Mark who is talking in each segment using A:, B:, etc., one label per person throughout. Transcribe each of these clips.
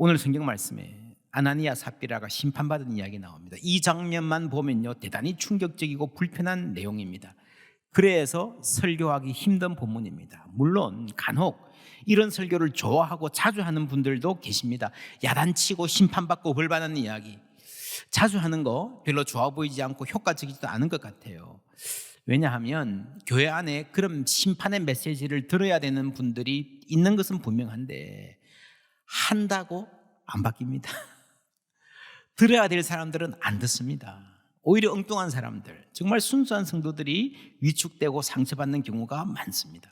A: 오늘 성경 말씀에 아나니아 삽비라가 심판받은 이야기 나옵니다. 이 장면만 보면요, 대단히 충격적이고 불편한 내용입니다. 그래서 설교하기 힘든 본문입니다. 물론 간혹 이런 설교를 좋아하고 자주 하는 분들도 계십니다. 야단치고 심판받고 벌받는 이야기 자주 하는 거 별로 좋아 보이지 않고 효과적이지도 않은 것 같아요. 왜냐하면 교회 안에 그런 심판의 메시지를 들어야 되는 분들이 있는 것은 분명한데 한다고 안 바뀝니다. 들어야 될 사람들은 안 듣습니다. 오히려 엉뚱한 사람들, 정말 순수한 성도들이 위축되고 상처받는 경우가 많습니다.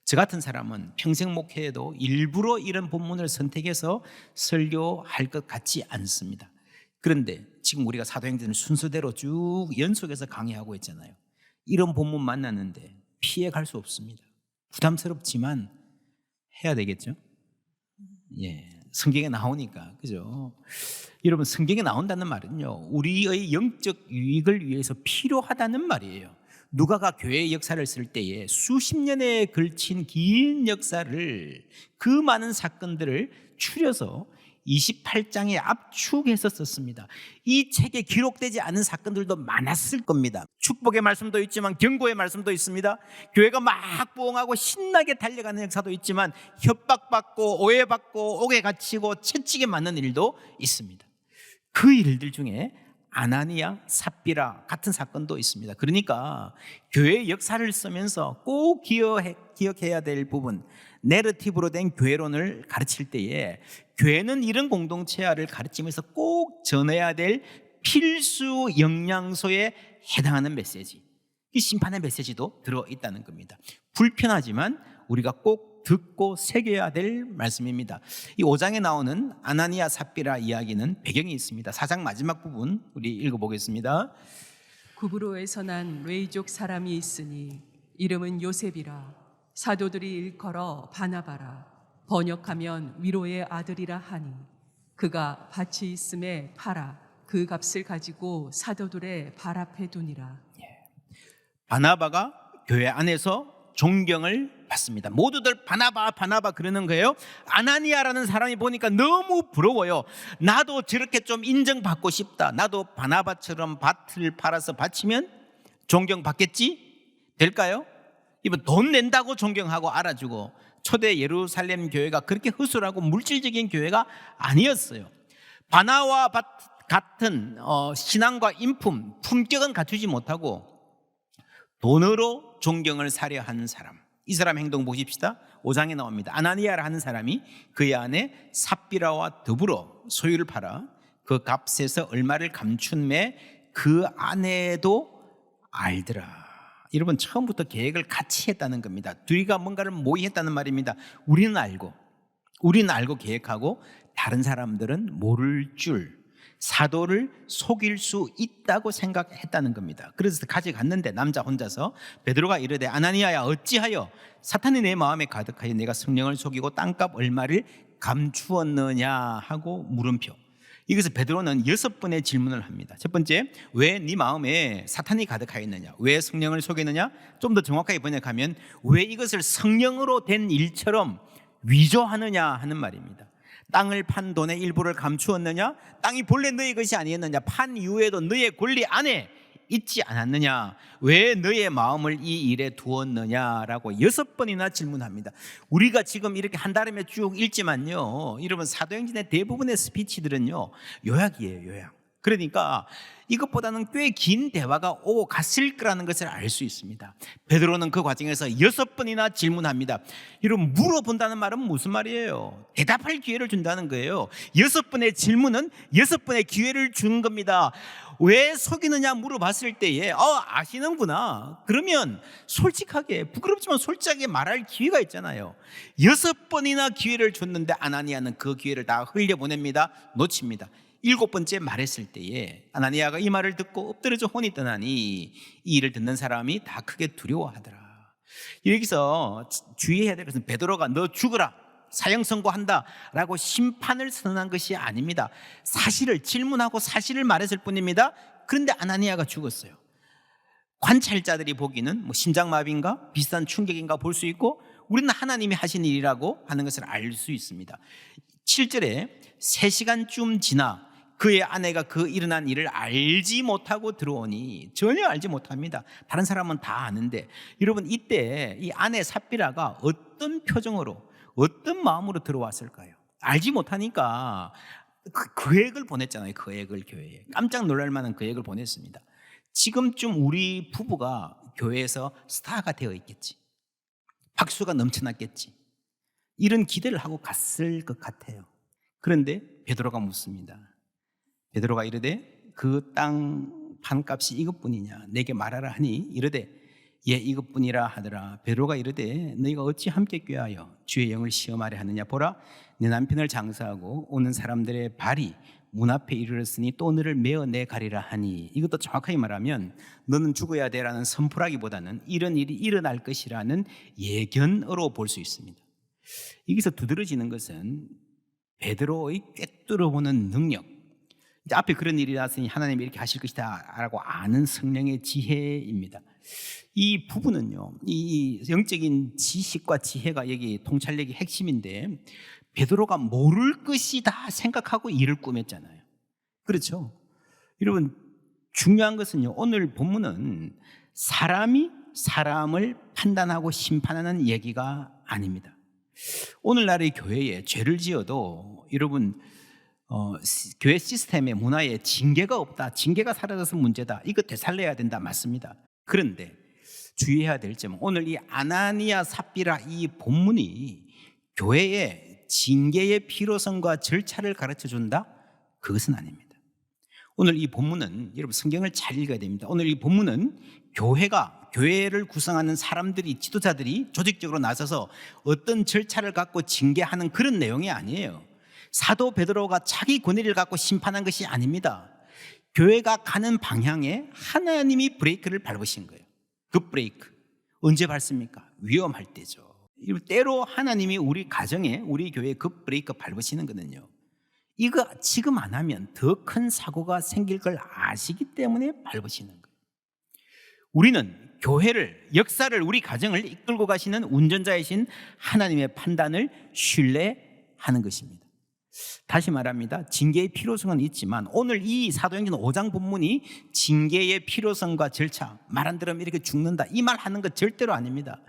A: 저 같은 사람은 평생 목회에도 일부러 이런 본문을 선택해서 설교할 것 같지 않습니다. 그런데 지금 우리가 사도행전을 순서대로 쭉 연속해서 강의하고 있잖아요. 이런 본문 만났는데 피해갈 수 없습니다. 부담스럽지만 해야 되겠죠? 예, 성경에 나오니까, 그죠? 여러분, 성경에 나온다는 말은요, 우리의 영적 유익을 위해서 필요하다는 말이에요. 누가가 교회의 역사를 쓸 때에 수십 년에 걸친 긴 역사를, 그 많은 사건들을 추려서 28장에 압축해서 썼습니다. 이 책에 기록되지 않은 사건들도 많았을 겁니다. 축복의 말씀도 있지만 경고의 말씀도 있습니다. 교회가 막 부흥하고 신나게 달려가는 역사도 있지만 협박받고 오해받고 옥에 갇히고 채찍에 맞는 일도 있습니다. 그 일들 중에 아나니아, 삽비라 같은 사건도 있습니다. 그러니까 교회의 역사를 쓰면서 꼭 기억해야 될 부분, 내러티브로 된 교회론을 가르칠 때에 교회는 이런 공동체화를 가르치면서 꼭 전해야 될 필수 영양소에 해당하는 메시지, 이 심판의 메시지도 들어있다는 겁니다. 불편하지만 우리가 꼭 듣고 새겨야 될 말씀입니다. 이 5장에 나오는 아나니아 삽비라 이야기는 배경이 있습니다. 4장 마지막 부분 우리 읽어보겠습니다.
B: 구브로에서 난 레이족 사람이 있으니 이름은 요셉이라. 사도들이 일컬어 바나바라. 번역하면 위로의 아들이라 하니 그가 밭이 있음에 팔아 그 값을 가지고 사도들의 발 앞에 두니라.
A: 바나바가 교회 안에서 존경을 받습니다. 모두들 바나바 바나바 그러는 거예요. 아나니아라는 사람이 보니까 너무 부러워요. 나도 저렇게 좀 인정받고 싶다. 나도 바나바처럼 밭을 팔아서 바치면 존경받겠지? 될까요? 이번 돈 낸다고 존경하고 알아주고, 초대 예루살렘 교회가 그렇게 허술하고 물질적인 교회가 아니었어요. 바나와 밭 같은 신앙과 인품, 품격은 갖추지 못하고 돈으로 존경을 사려 하는 사람, 이 사람 행동 보십시다. 5장에 나옵니다. 아나니아라 하는 사람이 그의 아내 삽비라와 더불어 소유를 팔아 그 값에서 얼마를 감춘매 그 아내도 알더라. 여러분, 처음부터 계획을 같이 했다는 겁니다. 둘이가 뭔가를 모의했다는 말입니다. 우리는 알고 계획하고 다른 사람들은 모를 줄, 사도를 속일 수 있다고 생각했다는 겁니다. 그래서 가져갔는데 남자 혼자서 베드로가 이르되 아나니아야 어찌하여 사탄이 내 마음에 가득하여 내가 성령을 속이고 땅값 얼마를 감추었느냐 하고 물음표. 여기서 베드로는 6번의 질문을 합니다. 첫 번째, 왜 네 마음에 사탄이 가득하였느냐? 왜 성령을 속이느냐? 좀 더 정확하게 번역하면 왜 이것을 성령으로 된 일처럼 위조하느냐 하는 말입니다. 땅을 판 돈의 일부를 감추었느냐? 땅이 본래 너의 것이 아니었느냐? 판 이후에도 너의 권리 안에 있지 않았느냐? 왜 너의 마음을 이 일에 두었느냐라고 6번이나 질문합니다. 우리가 지금 이렇게 한 달에 쭉 읽지만요, 여러분, 사도행전의 대부분의 스피치들은요 요약이에요, 요약. 그러니까 이것보다는 꽤 긴 대화가 오고 갔을 거라는 것을 알 수 있습니다. 베드로는 그 과정에서 6번이나 질문합니다. 여러분, 물어본다는 말은 무슨 말이에요? 대답할 기회를 준다는 거예요. 6번의 질문은 6번의 기회를 준 겁니다. 왜 속이느냐 물어봤을 때에 아시는구나. 그러면 솔직하게, 부끄럽지만 솔직하게 말할 기회가 있잖아요. 6번이나 기회를 줬는데 아나니아는 그 기회를 다 흘려보냅니다. 놓칩니다. 7번째 말했을 때에 아나니아가 이 말을 듣고 엎드려져 혼이 떠나니 이 일을 듣는 사람이 다 크게 두려워하더라. 여기서 주의해야 될 것은 베드로가 너 죽으라, 사형 선고한다 라고 심판을 선언한 것이 아닙니다. 사실을 질문하고 사실을 말했을 뿐입니다. 그런데 아나니아가 죽었어요. 관찰자들이 보기는 심장마비인가 비슷한 충격인가 볼 수 있고, 우리는 하나님이 하신 일이라고 하는 것을 알 수 있습니다. 7절에 3시간쯤 지나 그의 아내가 그 일어난 일을 알지 못하고 들어오니, 전혀 알지 못합니다. 다른 사람은 다 아는데, 여러분 이때 이 아내 삽비라가 어떤 표정으로 어떤 마음으로 들어왔을까요? 알지 못하니까 계획을 보냈잖아요. 계획을 교회에 깜짝 놀랄 만한 계획을 보냈습니다. 지금쯤 우리 부부가 교회에서 스타가 되어 있겠지, 박수가 넘쳐났겠지, 이런 기대를 하고 갔을 것 같아요. 그런데 베드로가 묻습니다. 베드로가 이르되 그 땅 판값이 이것뿐이냐 내게 말하라 하니 이르되 예 이것뿐이라 하더라. 베드로가 이르되 너희가 어찌 함께 꾀하여 주의 영을 시험하려 하느냐. 보라 내 남편을 장사하고 오는 사람들의 발이 문 앞에 이르렀으니 또 너를 메어 내 가리라 하니. 이것도 정확하게 말하면 너는 죽어야 되라는 선포라기보다는 이런 일이 일어날 것이라는 예견으로 볼 수 있습니다. 여기서 두드러지는 것은 베드로의 꿰뚫어보는 능력, 이제 앞에 그런 일이 났으니 하나님이 이렇게 하실 것이다 라고 아는 성령의 지혜입니다. 이 부분은요, 이 영적인 지식과 지혜가 여기 통찰력이 핵심인데, 베드로가 모를 것이다 생각하고 일을 꾸몄잖아요. 그렇죠? 여러분 중요한 것은요, 오늘 본문은 사람이 사람을 판단하고 심판하는 얘기가 아닙니다. 오늘날의 교회에 죄를 지어도 여러분 교회 시스템의 문화에 징계가 없다, 징계가 사라져서 문제다, 이거 되살려야 된다, 맞습니다. 그런데 주의해야 될 점은 오늘 이 아나니아 삽비라 이 본문이 교회에 징계의 필요성과 절차를 가르쳐준다? 그것은 아닙니다. 오늘 이 본문은 여러분 성경을 잘 읽어야 됩니다. 오늘 이 본문은 교회를 구성하는 사람들이, 지도자들이 조직적으로 나서서 어떤 절차를 갖고 징계하는 그런 내용이 아니에요. 사도 베드로가 자기 권위를 갖고 심판한 것이 아닙니다. 교회가 가는 방향에 하나님이 브레이크를 밟으신 거예요. 그 브레이크 언제 밟습니까? 위험할 때죠. 때로 하나님이 우리 가정에, 우리 교회에 그 브레이크 밟으시는 거는요, 이거 지금 안 하면 더 큰 사고가 생길 걸 아시기 때문에 밟으시는 거예요. 우리는 교회를, 역사를, 우리 가정을 이끌고 가시는 운전자이신 하나님의 판단을 신뢰하는 것입니다. 다시 말합니다. 징계의 필요성은 있지만 오늘 이 사도행전 5장 본문이 징계의 필요성과 절차, 말 안 들으면 이렇게 죽는다, 이 말 하는 것 절대로 아닙니다.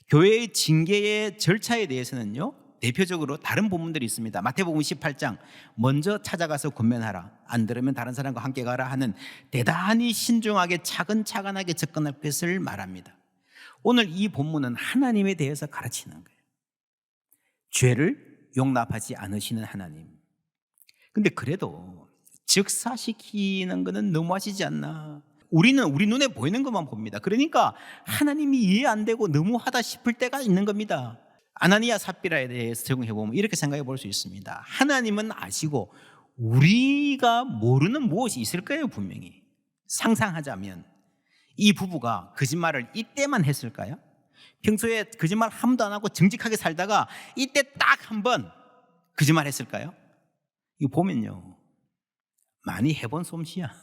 A: 교회의 징계의 절차에 대해서는요, 대표적으로 다른 본문들이 있습니다. 마태복음 18장 먼저 찾아가서 권면하라, 안 들으면 다른 사람과 함께 가라 하는 대단히 신중하게 차근차근하게 접근할 것을 말합니다. 오늘 이 본문은 하나님에 대해서 가르치는 거예요. 죄를 용납하지 않으시는 하나님. 근데 그래도 즉사시키는 것은 너무하시지 않나. 우리는 우리 눈에 보이는 것만 봅니다. 그러니까 하나님이 이해 안 되고 너무하다 싶을 때가 있는 겁니다. 아나니아 삽비라에 대해서 적용해 보면 이렇게 생각해 볼 수 있습니다. 하나님은 아시고 우리가 모르는 무엇이 있을 거예요. 분명히 상상하자면 이 부부가 거짓말을 이때만 했을까요? 평소에 거짓말 한 번도 안 하고 정직하게 살다가 이때 딱 한 번 거짓말 했을까요? 이거 보면요, 많이 해본 솜씨야.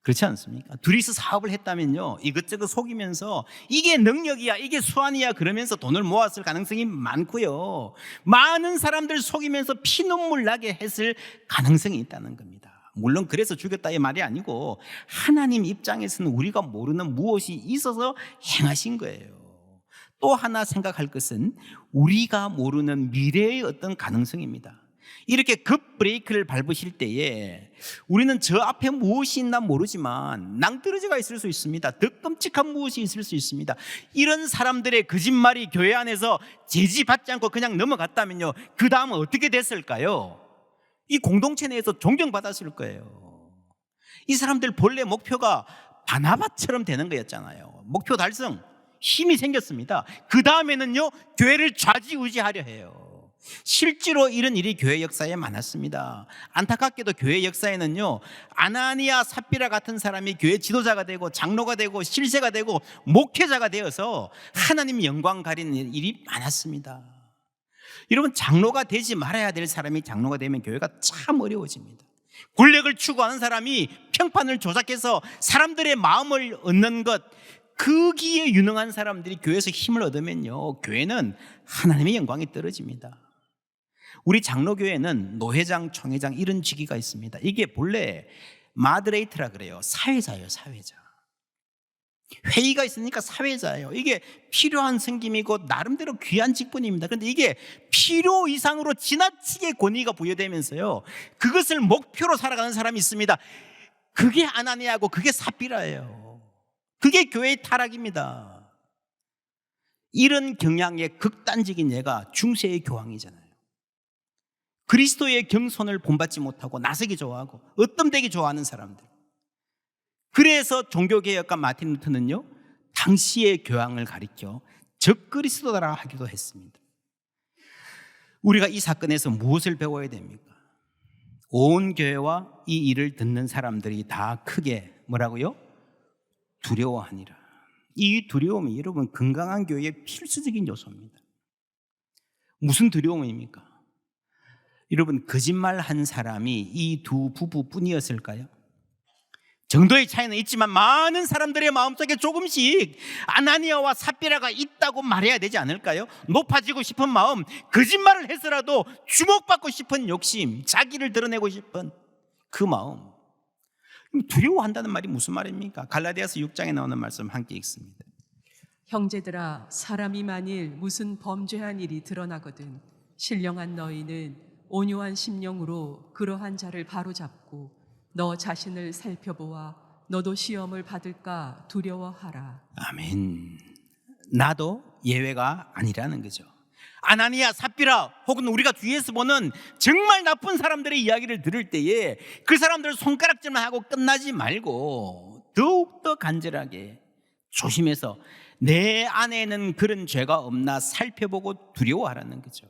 A: 그렇지 않습니까? 둘이서 사업을 했다면요, 이것저것 속이면서 이게 능력이야, 이게 수완이야 그러면서 돈을 모았을 가능성이 많고요, 많은 사람들 속이면서 피눈물 나게 했을 가능성이 있다는 겁니다. 물론 그래서 죽였다 이 말이 아니고 하나님 입장에서는 우리가 모르는 무엇이 있어서 행하신 거예요. 또 하나 생각할 것은 우리가 모르는 미래의 어떤 가능성입니다. 이렇게 급 브레이크를 밟으실 때에 우리는 저 앞에 무엇이 있나 모르지만 낭떠러지가 있을 수 있습니다. 더 끔찍한 무엇이 있을 수 있습니다. 이런 사람들의 거짓말이 교회 안에서 제지받지 않고 그냥 넘어갔다면요, 그 다음은 어떻게 됐을까요? 이 공동체 내에서 존경받았을 거예요. 이 사람들 본래 목표가 바나바처럼 되는 거였잖아요. 목표 달성, 힘이 생겼습니다. 그 다음에는요, 교회를 좌지우지하려 해요. 실제로 이런 일이 교회 역사에 많았습니다. 안타깝게도 교회 역사에는요, 아나니아 삽비라 같은 사람이 교회 지도자가 되고 장로가 되고 실세가 되고 목회자가 되어서 하나님 영광 가리는 일이 많았습니다. 여러분, 장로가 되지 말아야 될 사람이 장로가 되면 교회가 참 어려워집니다. 권력을 추구하는 사람이 평판을 조작해서 사람들의 마음을 얻는 것, 거기에 유능한 사람들이 교회에서 힘을 얻으면요, 교회는 하나님의 영광이 떨어집니다. 우리 장로교회는 노회장, 총회장 이런 직위가 있습니다. 이게 본래 마드레이트라 그래요. 사회자예요, 사회자. 회의가 있으니까 사회자예요. 이게 필요한 섬김이고 나름대로 귀한 직분입니다. 그런데 이게 필요 이상으로 지나치게 권위가 부여되면서요, 그것을 목표로 살아가는 사람이 있습니다. 그게 아나니아고 그게 삽비라예요. 그게 교회의 타락입니다. 이런 경향의 극단적인 예가 중세의 교황이잖아요. 그리스도의 경손을 본받지 못하고 나서기 좋아하고 으뜸되기 좋아하는 사람들. 그래서 종교개혁가 마틴 루터는요, 당시의 교황을 가리켜 적그리스도라 하기도 했습니다. 우리가 이 사건에서 무엇을 배워야 됩니까? 온 교회와 이 일을 듣는 사람들이 다 크게 뭐라고요? 두려워하니라. 이 두려움이 여러분 건강한 교회의 필수적인 요소입니다. 무슨 두려움입니까? 여러분, 거짓말한 사람이 이 두 부부뿐이었을까요? 정도의 차이는 있지만 많은 사람들의 마음속에 조금씩 아나니아와 삽비라가 있다고 말해야 되지 않을까요? 높아지고 싶은 마음, 거짓말을 해서라도 주목받고 싶은 욕심, 자기를 드러내고 싶은 그 마음. 두려워한다는 말이 무슨 말입니까? 갈라디아서 6장에 나오는 말씀 함께 읽습니다.
B: 형제들아, 사람이 만일 무슨 범죄한 일이 드러나거든 신령한 너희는 온유한 심령으로 그러한 자를 바로잡고 너 자신을 살펴보아 너도 시험을 받을까 두려워하라.
A: 아멘. 나도 예외가 아니라는 거죠. 아나니아, 삽비라 혹은 우리가 뒤에서 보는 정말 나쁜 사람들의 이야기를 들을 때에 그 사람들 손가락질만 하고 끝나지 말고 더욱더 간절하게 조심해서 내 안에는 그런 죄가 없나 살펴보고 두려워하라는 거죠.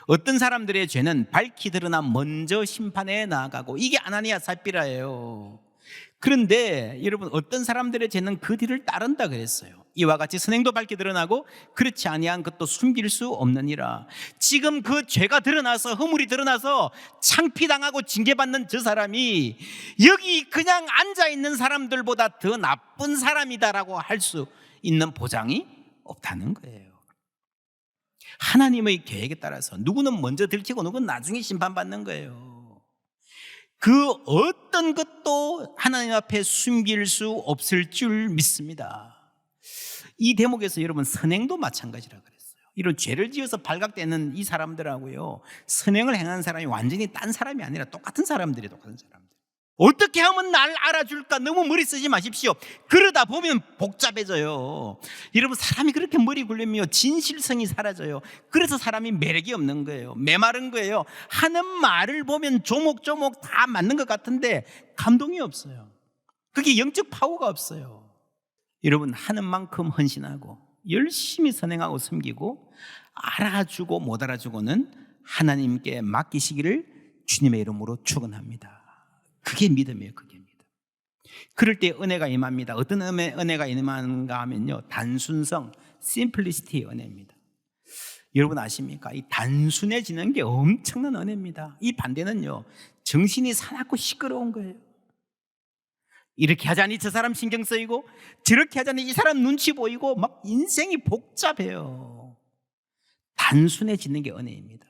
A: 어떤 사람들의 죄는 밝히 드러나 먼저 심판에 나아가고 이게 아나니아, 삽비라예요. 그런데 여러분, 어떤 사람들의 죄는 그 뒤를 따른다 그랬어요. 이와 같이 선행도 밝게 드러나고 그렇지 아니한 것도 숨길 수 없느니라. 지금 그 죄가 드러나서, 허물이 드러나서 창피당하고 징계받는 저 사람이 여기 그냥 앉아있는 사람들보다 더 나쁜 사람이다라고 할 수 있는 보장이 없다는 거예요. 하나님의 계획에 따라서 누구는 먼저 들키고 누구는 나중에 심판받는 거예요. 그 어떤 것도 하나님 앞에 숨길 수 없을 줄 믿습니다. 이 대목에서 여러분, 선행도 마찬가지라 그랬어요. 이런 죄를 지어서 발각되는 이 사람들하고요, 선행을 행하는 사람이 완전히 딴 사람이 아니라 똑같은 사람들이에요. 똑같은 사람들. 어떻게 하면 날 알아줄까? 너무 머리 쓰지 마십시오. 그러다 보면 복잡해져요. 여러분, 사람이 그렇게 머리 굴리면 진실성이 사라져요. 그래서 사람이 매력이 없는 거예요. 메마른 거예요. 하는 말을 보면 조목조목 다 맞는 것 같은데 감동이 없어요. 그게 영적 파워가 없어요. 여러분, 하는 만큼 헌신하고 열심히 선행하고 섬기고 알아주고 못 알아주고는 하나님께 맡기시기를 주님의 이름으로 축원합니다. 그게 믿음이에요. 그게 믿음. 그럴 때 은혜가 임합니다. 어떤 은혜가 임하는가 하면요, 단순성, 심플리시티의 은혜입니다. 여러분 아십니까? 이 단순해지는 게 엄청난 은혜입니다. 이 반대는요, 정신이 사납고 시끄러운 거예요. 이렇게 하자니 저 사람 신경 쓰이고 저렇게 하자니 이 사람 눈치 보이고 막 인생이 복잡해요. 단순해지는 게 은혜입니다.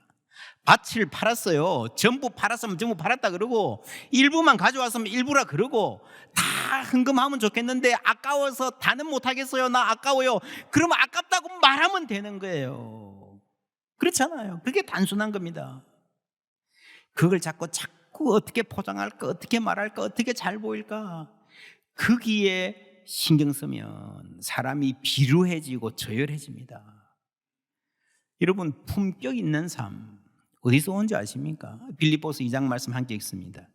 A: 밭을 팔았어요. 전부 팔았으면 전부 팔았다 그러고 일부만 가져왔으면 일부라 그러고 다 헌금하면 좋겠는데 아까워서 다는 못하겠어요. 나 아까워요. 그러면 아깝다고 말하면 되는 거예요. 그렇잖아요. 그게 단순한 겁니다. 그걸 자꾸 어떻게 포장할까, 어떻게 말할까, 어떻게 잘 보일까, 거기에 신경 쓰면 사람이 비루해지고 저열해집니다. 여러분, 품격 있는 삶 어디서 온지 아십니까? 빌립보서 2장 말씀 함께 읽습니다.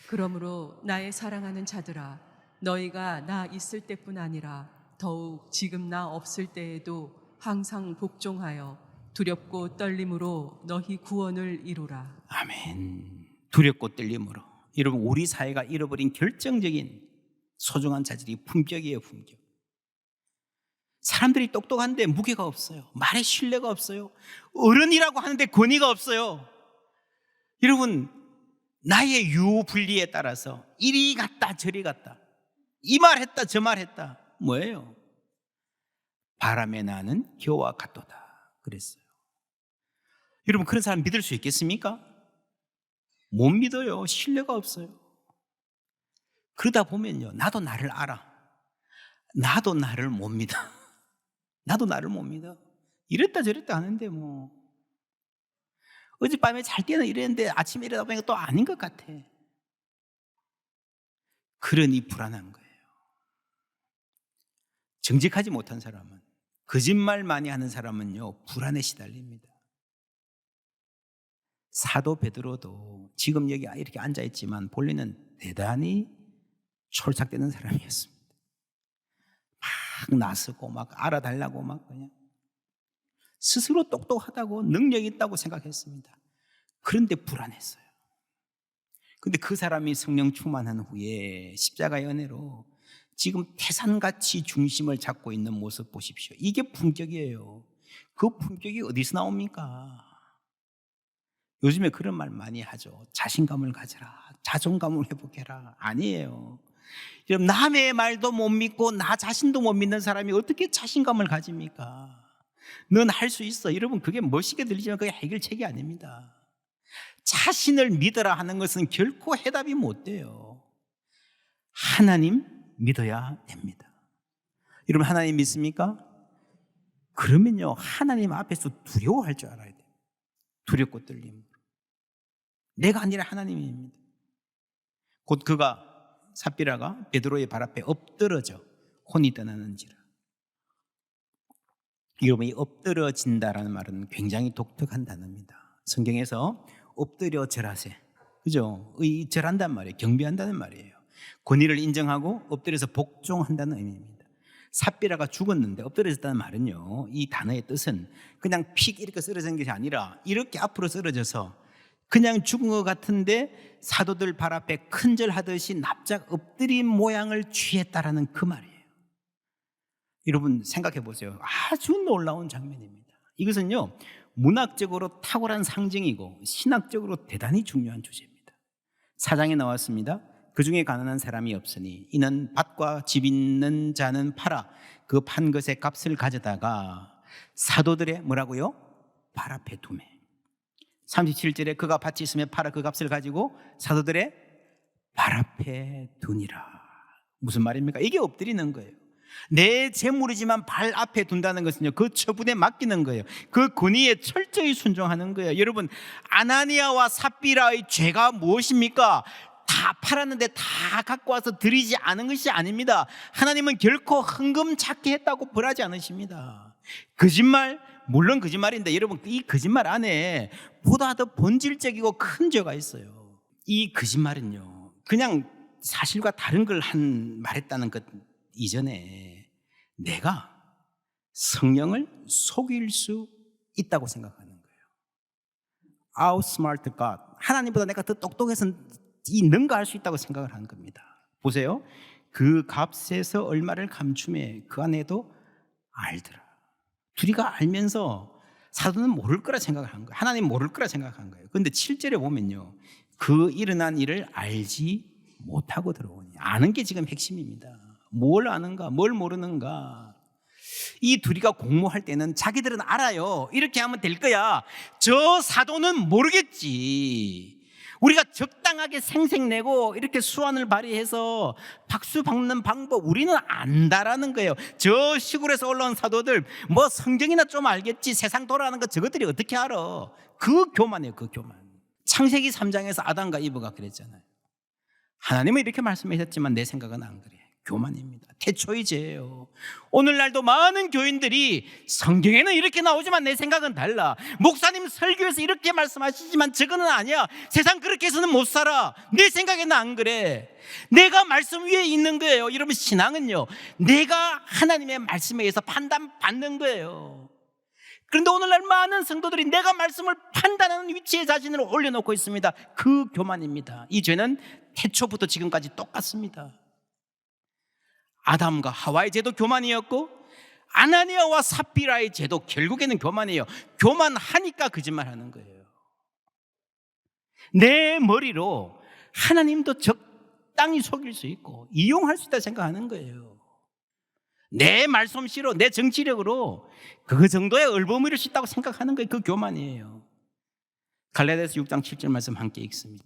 B: 그러므로 나의 사랑하는 자들아, 너희가 나 있을 때뿐 아니라 더욱 지금 나 없을 때에도 항상 복종하여 두렵고 떨림으로 너희 구원을 이루라.
A: 아멘. 두렵고 떨림으로. 여러분, 우리 사회가 잃어버린 결정적인 소중한 자질이 품격이에요. 품격. 사람들이 똑똑한데 무게가 없어요. 말에 신뢰가 없어요. 어른이라고 하는데 권위가 없어요. 여러분, 나의 유불리에 따라서 이리 갔다 저리 갔다, 이 말 했다 저 말 했다, 뭐예요? 바람에 나는 겨와 같도다 그랬어요. 여러분, 그런 사람 믿을 수 있겠습니까? 못 믿어요. 신뢰가 없어요. 그러다 보면요, 나도 나를 알아. 나도 나를 못 믿어. 나도 나를 못 믿어. 이랬다 저랬다 하는데 뭐 어젯밤에 잘 때는 이랬는데 아침에 일어나 보니까 또 아닌 것 같아. 그러니 불안한 거예요. 정직하지 못한 사람은, 거짓말 많이 하는 사람은요, 불안에 시달립니다. 사도 베드로도 지금 여기 이렇게 앉아있지만 본래는 대단히 촐싹대는 사람이었습니다. 막 나서고 막 알아달라고 막 그냥 스스로 똑똑하다고 능력 있다고 생각했습니다. 그런데 불안했어요. 근데 그 사람이 성령 충만한 후에 십자가의 은혜로 지금 태산같이 중심을 잡고 있는 모습 보십시오. 이게 품격이에요. 그 품격이 어디서 나옵니까? 요즘에 그런 말 많이 하죠. 자신감을 가져라, 자존감을 회복해라. 아니에요. 여러분, 남의 말도 못 믿고 나 자신도 못 믿는 사람이 어떻게 자신감을 가집니까? 넌 할 수 있어. 여러분, 그게 멋있게 들리지만 그게 해결책이 아닙니다. 자신을 믿어라 하는 것은 결코 해답이 못 돼요. 하나님 믿어야 됩니다. 여러분, 하나님 믿습니까? 그러면요, 하나님 앞에서 두려워할 줄 알아야 돼요. 두렵고 떨림. 내가 아니라 하나님입니다. 곧 그가, 삽비라가 베드로의 발 앞에 엎드러져 혼이 떠나는지라. 여러분, 이 엎드러진다라는 말은 굉장히 독특한 단어입니다. 성경에서 엎드려 절하세, 그죠? 절한단 말이에요. 경배한다는 말이에요. 권위를 인정하고 엎드려서 복종한다는 의미입니다. 삽비라가 죽었는데 엎드려졌다는 말은요, 이 단어의 뜻은 그냥 픽 이렇게 쓰러진 것이 아니라 이렇게 앞으로 쓰러져서 그냥 죽은 것 같은데 사도들 발 앞에 큰절하듯이 납작 엎드린 모양을 취했다라는 그 말이에요. 여러분, 생각해 보세요. 아주 놀라운 장면입니다. 이것은요, 문학적으로 탁월한 상징이고 신학적으로 대단히 중요한 주제입니다. 4장에 나왔습니다. 그 중에 가난한 사람이 없으니 이는 밭과 집 있는 자는 팔아 그 판 것의 값을 가져다가 사도들의 뭐라고요? 발 앞에 두매. 37절에 그가 밭이 있으면 팔아 그 값을 가지고 사도들의 발 앞에 두니라. 무슨 말입니까? 이게 엎드리는 거예요. 내 재물이지만 발 앞에 둔다는 것은요, 그 처분에 맡기는 거예요. 그 권위에 철저히 순종하는 거예요. 여러분, 아나니아와 삽비라의 죄가 무엇입니까? 다 팔았는데 다 갖고 와서 드리지 않은 것이 아닙니다. 하나님은 결코 헌금 찾게 했다고 벌하지 않으십니다. 거짓말, 물론 거짓말인데 여러분, 이 거짓말 안에 보다 더 본질적이고 큰 죄가 있어요. 이 거짓말은요, 그냥 사실과 다른 걸 말했다는 것 이전에 내가 성령을 속일 수 있다고 생각하는 거예요. Outsmart God. 하나님보다 내가 더 똑똑해서 능가할 수 있다고 생각을 하는 겁니다. 보세요. 그 값에서 얼마를 감춤해 그 안에도 알더라. 둘이가 알면서 사도는 모를 거라 생각을 한 거예요. 하나님 모를 거라 생각한 거예요. 그런데 7절에 보면요, 그 일어난 일을 알지 못하고 들어오니. 아는 게 지금 핵심입니다. 뭘 아는가, 뭘 모르는가. 이 둘이가 공모할 때는 자기들은 알아요. 이렇게 하면 될 거야. 저 사도는 모르겠지. 우리가 적당하게 생색내고 이렇게 수완을 발휘해서 박수 박는 방법 우리는 안다라는 거예요. 저 시골에서 올라온 사도들 뭐 성경이나 좀 알겠지, 세상 돌아가는 거 저것들이 어떻게 알아. 그 교만이에요. 그 교만. 창세기 3장에서 아담과 이브가 그랬잖아요. 하나님은 이렇게 말씀하셨지만 내 생각은 안 그래. 교만입니다. 태초의 죄예요. 오늘날도 많은 교인들이 성경에는 이렇게 나오지만 내 생각은 달라. 목사님 설교에서 이렇게 말씀하시지만 저거는 아니야. 세상 그렇게 해서는 못 살아. 내 생각에는 안 그래. 내가 말씀 위에 있는 거예요. 여러분, 신앙은요, 내가 하나님의 말씀에 의해서 판단받는 거예요. 그런데 오늘날 많은 성도들이 내가 말씀을 판단하는 위치에 자신을 올려놓고 있습니다. 그 교만입니다. 이 죄는 태초부터 지금까지 똑같습니다. 아담과 하와의 죄도 교만이었고 아나니아와 삽비라의 죄도 결국에는 교만이에요. 교만하니까 거짓말하는 거예요. 내 머리로 하나님도 적당히 속일 수 있고 이용할 수 있다 생각하는 거예요. 내 말솜씨로, 내 정치력으로 그 정도의 얼버무릴 수 있다고 생각하는 거예요. 그 교만이에요. 갈라디아서 6장 7절 말씀 함께 읽습니다.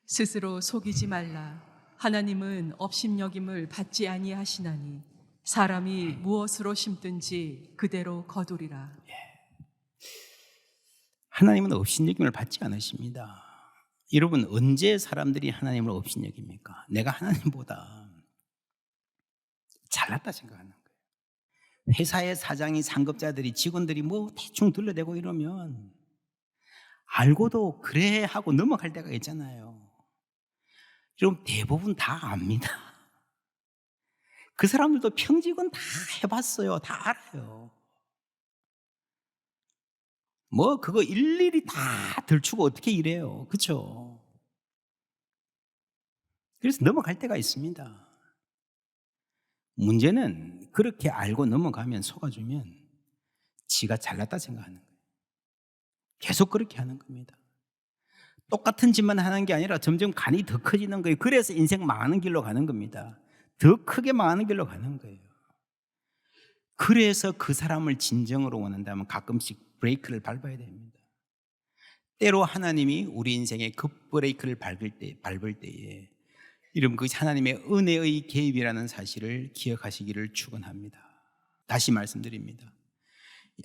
B: 스스로 속이지 말라. 하나님은 업신여김을 받지 아니하시나니 사람이 무엇으로 심든지 그대로 거두리라.
A: 하나님은 업신여김을 받지 않으십니다. 여러분, 언제 사람들이 하나님을 업신여깁니까? 내가 하나님보다 잘났다 생각하는 거예요. 회사의 사장이, 상급자들이, 직원들이 뭐 대충 둘러대고 이러면 알고도 그래 하고 넘어갈 때가 있잖아요. 여러분, 대부분 다 압니다. 그 사람들도 평직은 다 해봤어요. 다 알아요. 뭐 그거 일일이 다 들추고 어떻게 이래요. 그렇죠? 그래서 넘어갈 때가 있습니다. 문제는 그렇게 알고 넘어가면, 속아주면 지가 잘났다 생각하는 거예요. 계속 그렇게 하는 겁니다. 똑같은 짓만 하는 게 아니라 점점 간이 더 커지는 거예요. 그래서 인생 망하는 길로 가는 겁니다. 더 크게 망하는 길로 가는 거예요. 그래서 그 사람을 진정으로 원한다면 가끔씩 브레이크를 밟아야 됩니다. 때로 하나님이 우리 인생에 급브레이크를 밟을 때에 이런 그 하나님의 은혜의 개입이라는 사실을 기억하시기를 축원합니다. 다시 말씀드립니다.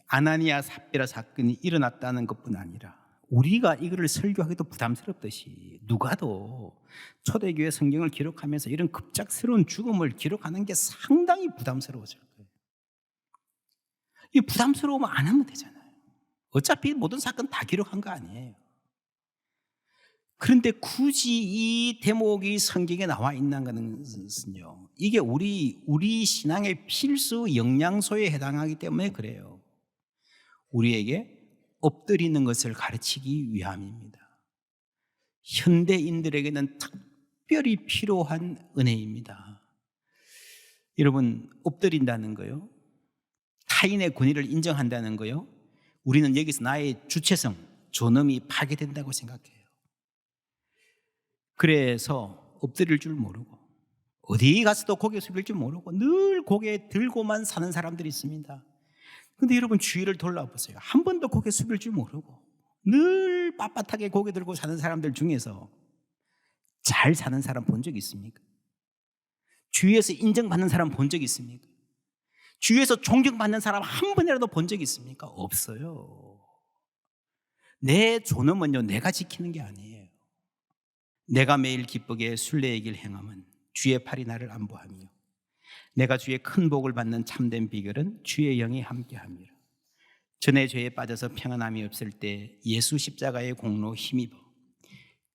A: 아나니아 삽비라 사건이 일어났다는 것뿐 아니라 우리가 이거를 설교하기도 부담스럽듯이 누가도 초대교회 성경을 기록하면서 이런 급작스러운 죽음을 기록하는 게 상당히 부담스러워질 거예요. 이 부담스러우면 안 하면 되잖아요. 어차피 모든 사건 다 기록한 거 아니에요. 그런데 굳이 이 대목이 성경에 나와 있는 것은요, 이게 우리 신앙의 필수 영양소에 해당하기 때문에 그래요. 우리에게 엎드리는 것을 가르치기 위함입니다. 현대인들에게는 특별히 필요한 은혜입니다. 여러분, 엎드린다는 거요, 타인의 권위를 인정한다는 거요, 우리는 여기서 나의 주체성, 존엄이 파괴된다고 생각해요. 그래서 엎드릴 줄 모르고 어디 가서도 고개 숙일 줄 모르고 늘 고개 들고만 사는 사람들이 있습니다. 그런데 여러분, 주위를 돌아보세요. 한 번도 고개 숙일 줄 모르고 늘 빳빳하게 고개 들고 사는 사람들 중에서 잘 사는 사람 본 적 있습니까? 주위에서 인정받는 사람 본 적 있습니까? 주위에서 존경받는 사람 한 번이라도 본 적 있습니까? 없어요. 내 존엄은요, 내가 지키는 게 아니에요. 내가 매일 기쁘게 순례의 길 행함은 주의 팔이 나를 안보하며 내가 주의 큰 복을 받는 참된 비결은 주의 영이 함께함이라. 전에 죄에 빠져서 평안함이 없을 때 예수 십자가의 공로 힘입어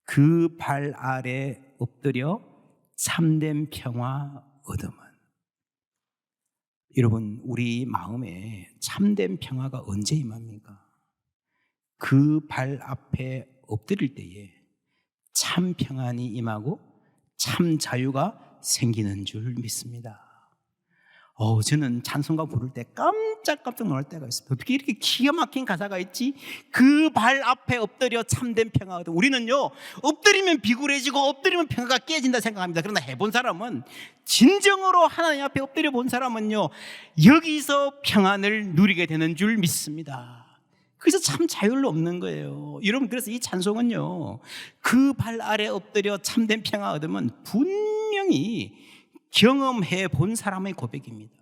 A: 그 발 아래 엎드려 참된 평화 얻음은. 여러분, 우리 마음에 참된 평화가 언제 임합니까? 그 발 앞에 엎드릴 때에 참 평안이 임하고 참 자유가 생기는 줄 믿습니다. 저는 찬송가 부를 때 깜짝깜짝 놀랄 때가 있습니다. 어떻게 이렇게 기가 막힌 가사가 있지? 그 발 앞에 엎드려 참된 평화거든. 우리는요, 엎드리면 비굴해지고 엎드리면 평화가 깨진다 생각합니다. 그러나 해본 사람은, 진정으로 하나님 앞에 엎드려 본 사람은요, 여기서 평안을 누리게 되는 줄 믿습니다. 그래서 참 자유를 얻는 거예요. 여러분, 그래서 이 찬송은요, 그 발 아래 엎드려 참된 평화 얻으면 분명히 경험해 본 사람의 고백입니다.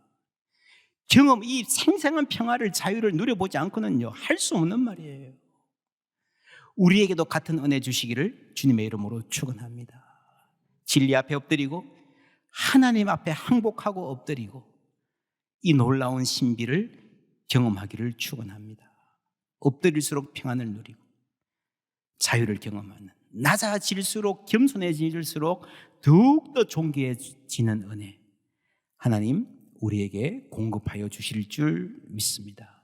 A: 이 생생한 평화를, 자유를 누려보지 않고는요, 할 수 없는 말이에요. 우리에게도 같은 은혜 주시기를 주님의 이름으로 축원합니다. 진리 앞에 엎드리고 하나님 앞에 항복하고 엎드리고 이 놀라운 신비를 경험하기를 축원합니다. 엎드릴수록 평안을 누리고 자유를 경험하는, 낮아질수록, 겸손해질수록 더욱더 존귀해지는 은혜, 하나님 우리에게 공급하여 주실 줄 믿습니다.